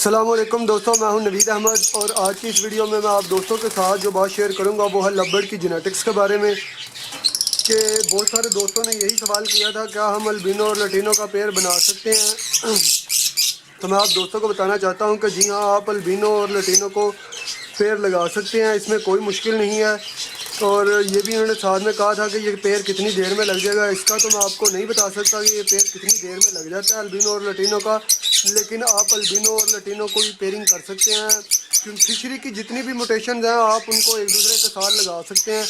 السلام علیکم دوستوں، میں ہوں نوید احمد اور آج کی اس ویڈیو میں آپ دوستوں کے ساتھ جو بات شیئر کروں گا وہ ہے لبرڈ کی جینیٹکس کے بارے میں، کہ بہت سارے دوستوں نے یہی سوال کیا تھا کیا ہم البینو اور لٹینو کا پیئر بنا سکتے ہیں۔ تو میں آپ دوستوں کو بتانا چاہتا ہوں کہ جی ہاں، آپ البینو اور لٹینو کو پیئر لگا سکتے ہیں، اس میں کوئی مشکل نہیں ہے۔ اور یہ بھی انہوں نے ساتھ میں کہا تھا کہ یہ پیئر کتنی دیر میں لگ جائے گا، اس کا تو میں آپ کو نہیں بتا سکتا کہ یہ پیئر کتنی دیر میں لگ جاتا ہے البینو اور لٹینو کا، لیکن آپ البینو اور لٹینو کو بھی پیئرنگ کر سکتے ہیں، کیونکہ فشری کی جتنی بھی موٹیشنز ہیں آپ ان کو ایک دوسرے کے ساتھ لگا سکتے ہیں۔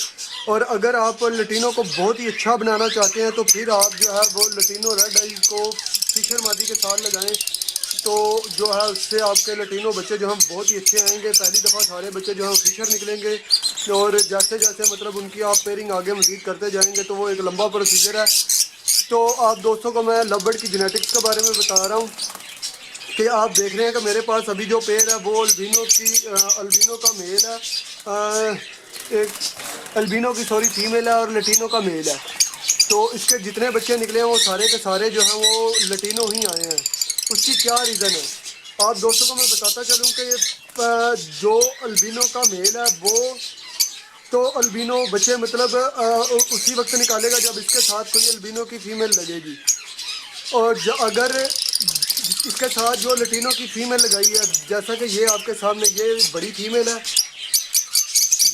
اور اگر آپ لٹینو کو بہت ہی اچھا بنانا چاہتے ہیں تو پھر آپ جو ہے وہ لٹینو ریڈ آئیز کو فشر مادی کے ساتھ لگائیں، تو جو ہے اس سے آپ کے لٹینو بچے جو ہم بہت ہی اچھے آئیں گے۔ پہلی دفعہ سارے بچے جو ہیں فشر نکلیں گے، اور جیسے جیسے مطلب ان کی آپ پیئرنگ آگے مزید کرتے جائیں گے تو وہ ایک لمبا پروسیجر ہے۔ تو آپ دوستوں کو میں لبرڈ کی جینیٹکس کے بارے میں بتا رہا ہوں کہ آپ دیکھ رہے ہیں کہ میرے پاس ابھی جو پیئر ہے وہ البینو کا میل ہے، ایک البینو کی فیمیل ہے اور لٹینو کا میل ہے۔ تو اس کے جتنے بچے نکلے ہیں وہ سارے کے سارے جو ہیں وہ لٹینو ہی آئے ہیں۔ اس کی کیا ریزن ہے آپ دوستوں کو میں بتاتا چلوں کہ یہ جو البینو کا میل ہے وہ تو البینو بچے مطلب اسی وقت نکالے گا جب اس کے ساتھ کوئی البینو کی فیمیل لگے گی، اور اگر اس کے ساتھ جو لٹینو کی فیمیل لگائی ہے، جیسا کہ یہ آپ کے سامنے یہ بڑی فیمیل ہے،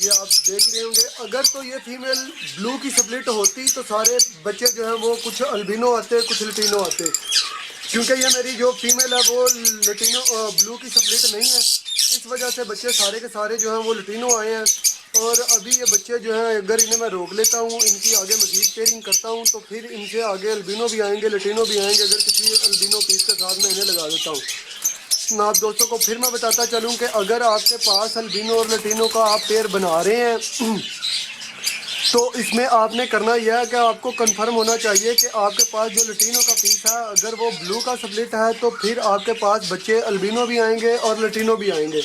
یہ آپ دیکھ رہے ہوں گے، اگر تو یہ فیمیل بلو کی سپلٹ ہوتی تو سارے بچے جو ہیں وہ کچھ البینو آتے کچھ لٹینو آتے، کیونکہ یہ میری جو فیمیل ہے وہ لٹینو بلو کی سپلٹ نہیں ہے، اس وجہ سے بچے سارے کے سارے جو ہیں وہ لٹینو آئے ہیں۔ اور ابھی یہ بچے جو ہیں اگر انہیں میں روک لیتا ہوں، ان کی آگے مزید پیئرنگ کرتا ہوں تو پھر ان سے آگے البینو بھی آئیں گے لٹینو بھی آئیں گے، اگر کسی البینو پیس کے ساتھ میں انہیں لگا دیتا ہوں۔ میں آپ دوستوں کو پھر میں بتاتا چلوں کہ اگر آپ کے پاس البینو اور لٹینو کا آپ پیئر بنا رہے ہیں تو اس میں آپ نے کرنا یہ ہے کہ آپ کو کنفرم ہونا چاہیے کہ آپ کے پاس جو لٹینو کا پیس ہے اگر وہ بلو کا سپلٹ ہے تو پھر آپ کے پاس بچے البینو بھی آئیں گے اور لٹینو بھی آئیں گے۔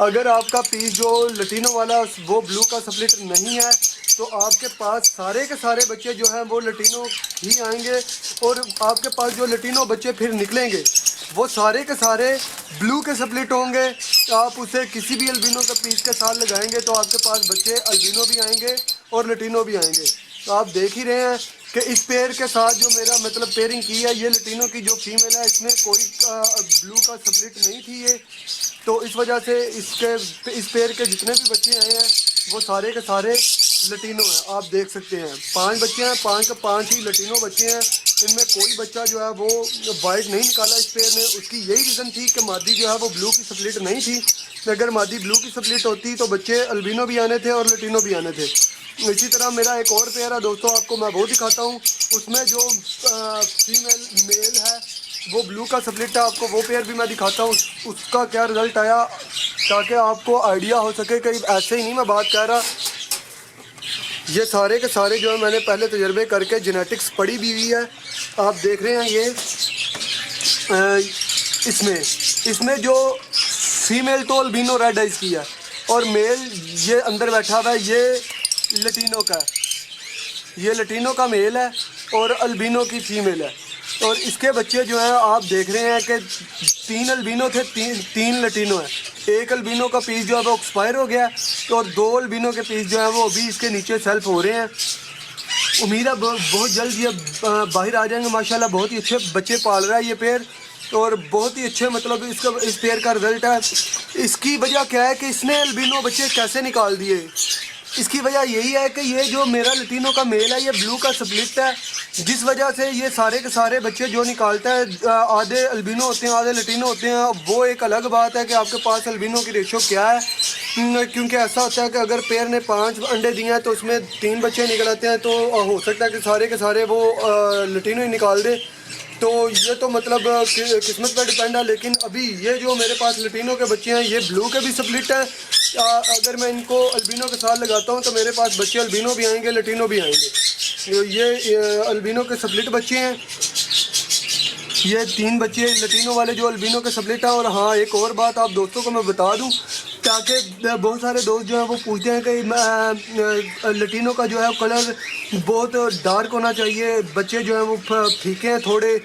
اگر آپ کا پیس جو لٹینو والا وہ بلو کا سپلٹ نہیں ہے تو آپ کے پاس سارے کے سارے بچے جو ہیں وہ لٹینو ہی آئیں گے، اور آپ کے پاس جو لٹینو بچے پھر نکلیں گے وہ سارے کے سارے بلو کے سپلٹ ہوں گے۔ آپ اسے کسی بھی البینو کے پیس کے ساتھ لگائیں گے تو آپ کے پاس بچے البینو بھی آئیں گے اور لٹینو بھی آئیں گے۔ تو آپ دیکھ ہی رہے ہیں کہ اس پیئر کے ساتھ جو میرا مطلب پیئرنگ کی ہے، یہ لٹینو کی جو فیمیل ہے اس میں کوئی بلو کا سپلٹ نہیں تھی یہ، تو اس وجہ سے اس پیئر کے جتنے بھی بچے آئے ہیں وہ سارے کے سارے لٹینو ہیں۔ آپ دیکھ سکتے ہیں 5 بچے ہیں، 5 کے 5 ہی لٹینو بچے ہیں، ان میں کوئی بچہ جو ہے وہ وائٹ نہیں نکالا اس پیئر نے۔ اس کی یہی ریزن تھی کہ مادی جو ہے وہ بلو کی سپلٹ نہیں تھی، اگر مادی بلو کی سپلٹ ہوتی تو بچے البینو بھی آنے تھے اور لٹینو بھی آنے تھے۔ اسی طرح میرا ایک اور پیئر ہے دوستوں، آپ کو میں وہ دکھاتا ہوں، اس میں جو فیمیل میل ہے وہ بلو کا سپلٹ ہے، آپ کو وہ پیئر بھی میں دکھاتا ہوں اس کا کیا رزلٹ آیا، تاکہ آپ کو آئیڈیا ہو سکے کہ ایسے ہی نہیں میں بات کہہ رہا۔ یہ سارے کے سارے جو ہے میں نے پہلے تجربے کر کے جینیٹکس پڑھی بھی ہوئی ہے، آپ دیکھ رہے ہیں یہ اس میں جو فیمیل تو البینو ریڈ آئز کی ہے اور میل یہ اندر بیٹھا ہوا ہے یہ لٹینو کا ہے، یہ لٹینو کا میل ہے اور البینو کی فیمیل ہے، اور اس کے بچے جو ہیں آپ دیکھ رہے ہیں کہ 3 البینو تھے 3 لٹینو ہیں۔ ایک البینو کا پیس جو ہے وہ ایکسپائر ہو گیا ہے اور 2 البینو کے پیس جو ہیں وہ ابھی اس کے نیچے سیلف ہو رہے ہیں۔ امید ہے بہت جلد یہ باہر آ جائیں گے ماشاءاللہ۔ بہت ہی اچھے بچے پال رہا ہے یہ پیئر، اور بہت ہی اچھے مطلب اس پیئر کا رزلٹ ہے۔ اس کی وجہ کیا ہے کہ اس نے البینو بچے کیسے نکال دیے، اس کی وجہ یہی ہے کہ یہ جو میرا لٹینو کا میل ہے یہ بلو کا سپلٹ ہے، جس وجہ سے یہ سارے کے سارے بچے جو نکالتا ہے آدھے البینو ہوتے ہیں آدھے لٹینو ہوتے ہیں۔ وہ ایک الگ بات ہے کہ آپ کے پاس البینو کی ریشو کیا ہے، کیونکہ ایسا ہوتا ہے کہ اگر پیئر نے 5 انڈے دیے ہیں تو اس میں 3 بچے نکل آتے ہیں، تو ہو سکتا ہے کہ سارے کے سارے وہ لٹینو ہی نکال دے، تو یہ تو مطلب قسمت پر ڈیپینڈ ہے۔ لیکن ابھی یہ جو میرے پاس لٹینو کے بچے ہیں یہ بلو کے بھی سپلٹ ہیں، اگر میں ان کو البینو کے ساتھ لگاتا ہوں تو میرے پاس بچے البینو بھی آئیں گے لٹینو بھی آئیں گے۔ یہ البینو کے سپلٹ بچے ہیں، یہ 3 بچے لٹینو والے جو البینو کے سپلٹ ہیں۔ اور ہاں ایک اور بات آپ دوستوں کو میں بتا دوں، تاکہ بہت سارے دوست جو ہیں وہ پوچھتے ہیں کہ لٹینو کا جو ہے کلر بہت ڈارک ہونا چاہیے، بچے جو ہیں وہ پھیکے ہیں تھوڑے،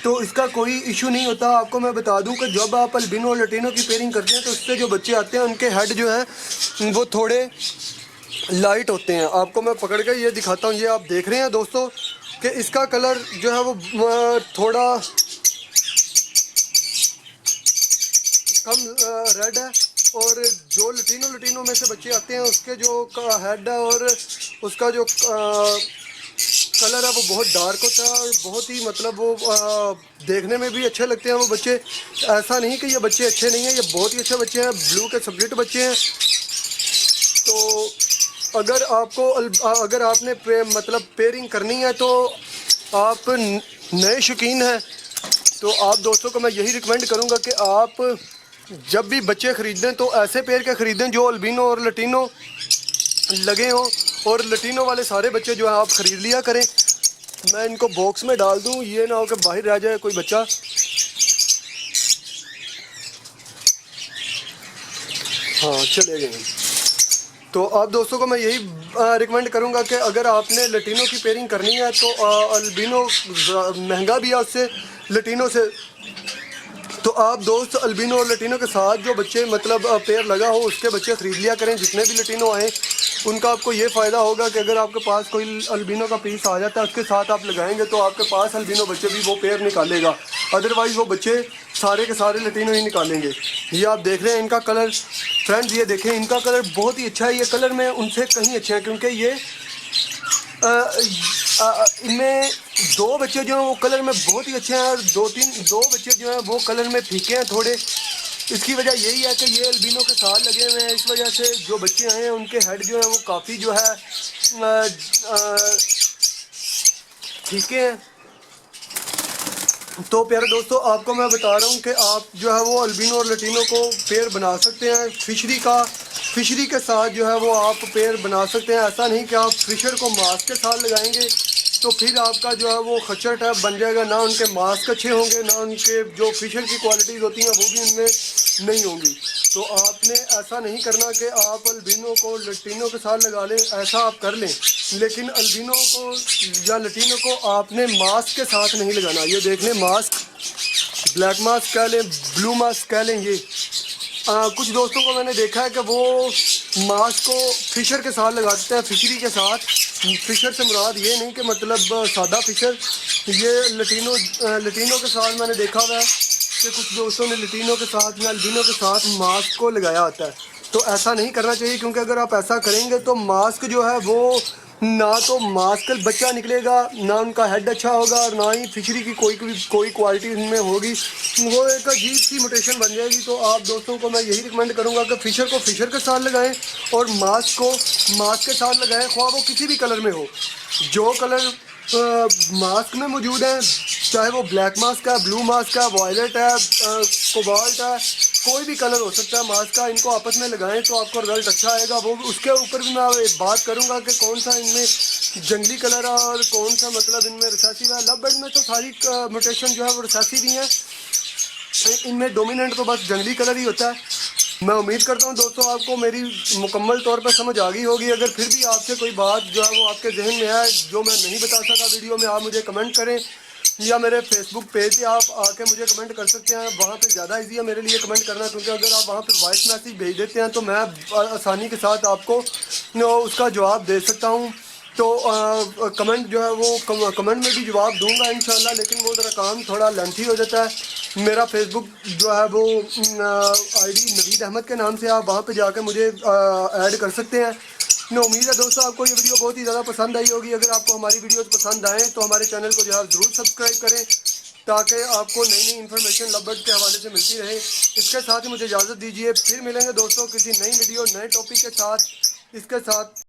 تو اس کا کوئی ایشو نہیں ہوتا۔ آپ کو میں بتا دوں کہ جب آپ البینو اور لٹینو کی پیئرنگ کرتے ہیں تو اس سے جو بچے آتے ہیں ان کے ہیڈ جو ہیں وہ تھوڑے لائٹ ہوتے ہیں۔ آپ کو میں پکڑ کے یہ دکھاتا ہوں، یہ آپ دیکھ رہے ہیں دوستو کہ اس کا کلر جو ہے وہ تھوڑا کم ریڈ ہے، اور جو لٹینو میں سے بچے آتے ہیں اس کے جو ہیڈ ہے اور اس کا جو کلر ہے وہ بہت ڈارک ہوتا ہے، اور بہت ہی مطلب وہ دیکھنے میں بھی اچھے لگتے ہیں وہ بچے۔ ایسا نہیں کہ یہ بچے اچھے نہیں ہیں، یہ بہت ہی اچھے بچے ہیں، بلو کے سپلٹ بچے ہیں۔ تو اگر آپ نے مطلب پیئرنگ کرنی ہے تو آپ نئے شوقین ہیں تو آپ دوستوں کو میں یہی ریکمینڈ کروں گا کہ آپ جب بھی بچے خریدیں تو ایسے پیئر کے خریدیں جو البینو اور لٹینو لگے ہوں، اور لٹینو والے سارے بچے جو ہیں آپ خرید لیا کریں۔ میں ان کو باکس میں ڈال دوں، یہ نہ ہو کہ باہر رہ جائے کوئی بچہ۔ ہاں چلے گئے۔ تو آپ دوستوں کو میں یہی ریکمینڈ کروں گا کہ اگر آپ نے لٹینو کی پیئرنگ کرنی ہے تو البینو مہنگا بھی ہے اس سے لٹینو سے، تو آپ دوست البینو اور لٹینو کے ساتھ جو بچے مطلب پیئر لگا ہو اس کے بچے خرید لیا کریں۔ جتنے بھی لٹینو آئیں ان کا آپ کو یہ فائدہ ہوگا کہ اگر آپ کے پاس کوئی البینو کا پیس آ جاتا ہے اس کے ساتھ آپ لگائیں گے تو آپ کے پاس البینو بچے بھی وہ پیئر نکالے گا، ادروائز وہ بچے سارے کے سارے لٹینو ہی نکالیں گے۔ یہ آپ دیکھ رہے ہیں ان کا کلر، فرینڈز یہ دیکھیں ان کا کلر بہت ہی اچھا ہے، یہ کلر میں ان سے کہیں اچھے ہیں کیونکہ یہ ان میں دو بچے جو ہیں وہ کلر میں بہت ہی اچھے ہیں، اور دو بچے جو ہیں وہ کلر میں پھیکے ہیں تھوڑے۔ اس کی وجہ یہی ہے کہ یہ البینو کے ساتھ لگے ہوئے ہیں، اس وجہ سے جو بچے آئے ہیں ان کے ہیڈ جو ہیں وہ کافی جو ہے پھیکے ہیں۔ تو پیارے دوستو آپ کو میں بتا رہا ہوں کہ آپ جو ہے وہ البینو اور لٹینو کو پیئر بنا سکتے ہیں فشری کے ساتھ جو ہے وہ آپ پیئر بنا سکتے ہیں۔ ایسا نہیں کہ آپ فشر کو ماسک کے ساتھ لگائیں گے تو پھر آپ کا جو ہے وہ خچر ٹائپ بن جائے گا، نہ ان کے ماسک اچھے ہوں گے، نہ ان کے جو فشر کی کوالٹیز ہوتی ہیں وہ بھی ان میں نہیں ہوں گی۔ تو آپ نے ایسا نہیں کرنا کہ آپ البینو کو لٹینو کے ساتھ لگا لیں، ایسا آپ کر لیں لیکن البینو کو یا لٹینو کو آپ نے ماسک کے ساتھ نہیں لگانا۔ یہ دیکھ لیں ماسک، بلیک ماسک کہہ لیں، بلو ماسک کہہ لیں۔ یہ کچھ دوستوں کو میں نے دیکھا ہے کہ وہ ماسک کو فشر کے ساتھ لگاتے ہیں، فشری کے ساتھ۔ فشر سے مراد یہ نہیں کہ مطلب سادہ فشر، یہ لٹینو کے ساتھ میں نے دیکھا ہوا ہے کہ کچھ دوستوں نے لٹینو کے ساتھ یا البینو کے ساتھ ماسک کو لگایا ہوتا ہے۔ تو ایسا نہیں کرنا چاہیے کیونکہ اگر آپ ایسا کریں گے تو ماسک جو ہے وہ نہ تو ماسک بچہ نکلے گا، نہ ان کا ہیڈ اچھا ہوگا، اور نہ ہی فشری کی کوئی کوالٹی ان میں ہوگی، وہ ایک عجیب سی موٹیشن بن جائے گی۔ تو آپ دوستوں کو میں یہی ریکمینڈ کروں گا کہ فشر کو فشر کے ساتھ لگائیں اور ماسک کو ماسک کے ساتھ لگائیں، خواہ وہ کسی بھی کلر میں ہو۔ جو کلر ماسک میں موجود ہیں، چاہے وہ بلیک ماسک ہے، بلو ماسک ہے، وائلٹ ہے، کوبالٹ ہے، کوئی بھی کلر ہو سکتا ہے ماسک کا، ان کو آپس میں لگائیں تو آپ کو رزلٹ اچھا آئے گا۔ وہ اس کے اوپر بھی میں بات کروں گا کہ کون سا ان میں جنگلی کلر ہے اور کون سا مطلب ان میں ریسیسو ہے۔ لو برڈ میں تو ساری موٹیشن جو ہے وہ ریسیسو بھی ہیں، ان میں ڈومیننٹ تو بس جنگلی کلر ہی ہوتا ہے۔ میں امید کرتا ہوں دوستوں آپ کو میری مکمل طور پر سمجھ آ گئی ہوگی۔ اگر پھر بھی آپ سے کوئی بات جو ہے وہ آپ کے ذہن میں ہے جو میں نہیں بتا سکا ویڈیو میں، آپ مجھے کمنٹ کریں، یا میرے فیس بک پیج پہ آپ آ کے مجھے کمنٹ کر سکتے ہیں۔ وہاں پہ زیادہ ایزی ہے میرے لیے کمنٹ کرنا، کیونکہ اگر آپ وہاں پہ وائس میسیج بھیج دیتے ہیں تو میں آسانی کے ساتھ آپ کو اس کا جواب دے سکتا ہوں۔ تو کمنٹ جو ہے وہ کمنٹ میں بھی جواب دوں گا انشاءاللہ، لیکن وہ ذرا کام تھوڑا لینتھی ہو جاتا ہے۔ میرا فیس بک جو ہے وہ آئی ڈی نوید احمد کے نام سے، آپ وہاں پہ جا کے مجھے ایڈ کر سکتے ہیں۔ میں امید ہے دوستوں آپ کو یہ ویڈیو بہت ہی زیادہ پسند آئی ہوگی۔ اگر آپ کو ہماری ویڈیوز پسند آئیں تو ہمارے چینل کو جو ہے ضرور سبسکرائب کریں تاکہ آپ کو نئی انفارمیشن لو برڈ کے حوالے سے ملتی رہے۔ اس کے ساتھ ہی مجھے اجازت دیجیے، پھر ملیں گے دوستوں کسی نئی ویڈیو نئے ٹاپک کے ساتھ۔ اس کے ساتھ